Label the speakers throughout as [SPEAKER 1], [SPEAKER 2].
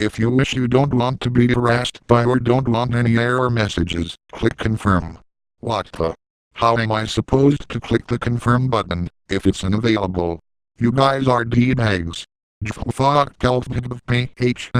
[SPEAKER 1] If you wish you don't want to be harassed by or don't want any error messages, click confirm. What the? How am I supposed to click the confirm button if it's unavailable? You guys are D-bags. Fuck HSKPNCK.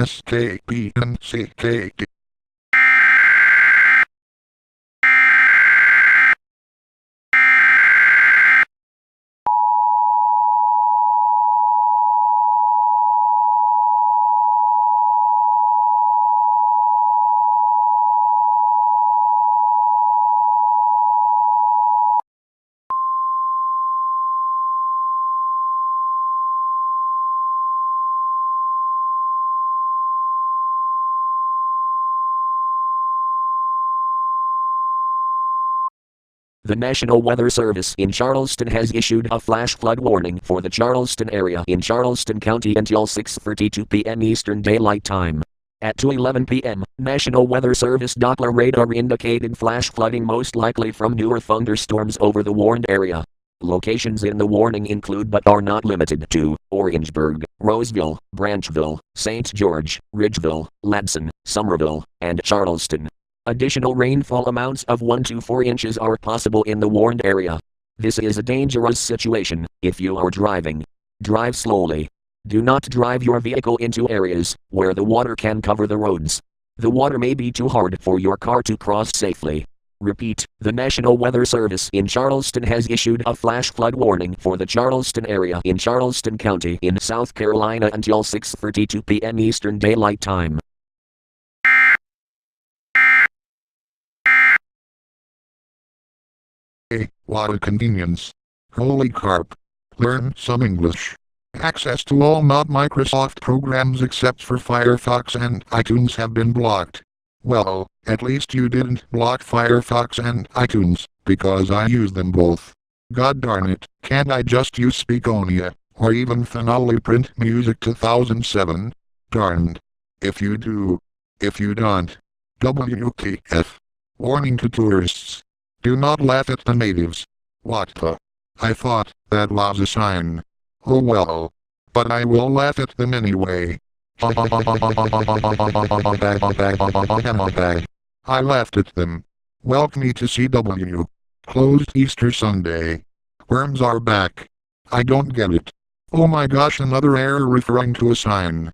[SPEAKER 2] The National Weather Service in Charleston has issued a flash flood warning for the Charleston area in Charleston County until 6:32 p.m. Eastern Daylight Time. At 2:11 p.m., National Weather Service Doppler radar indicated flash flooding most likely from newer thunderstorms over the warned area. Locations in the warning include but are not limited to Orangeburg, Roseville, Branchville, St. George, Ridgeville, Ladson, Somerville, and Charleston. Additional rainfall amounts of 1 to 4 inches are possible in the warned area. This is a dangerous situation if you are driving. Drive slowly. Do not drive your vehicle into areas where the water can cover the roads. The water may be too hard for your car to cross safely. Repeat, the National Weather Service in Charleston has issued a flash flood warning for the Charleston area in Charleston County in South Carolina until 6:32 p.m. Eastern Daylight Time.
[SPEAKER 1] What a convenience. Holy carp. Learn some English. Access to all not Microsoft programs except for Firefox and iTunes have been blocked. Well, at least you didn't block Firefox and iTunes, because I use them both. God darn it, can't I just use Speakonia, or even Finale Print Music 2007? Darned. If you do. If you don't. WTF. Warning to tourists. Do not laugh at the natives. What the? I thought that was a sign. Oh well. But I will laugh at them anyway. I laughed at them. Welcome me to CW. Closed Easter Sunday. Worms are back. I don't get it. Oh my gosh, another error referring to a sign.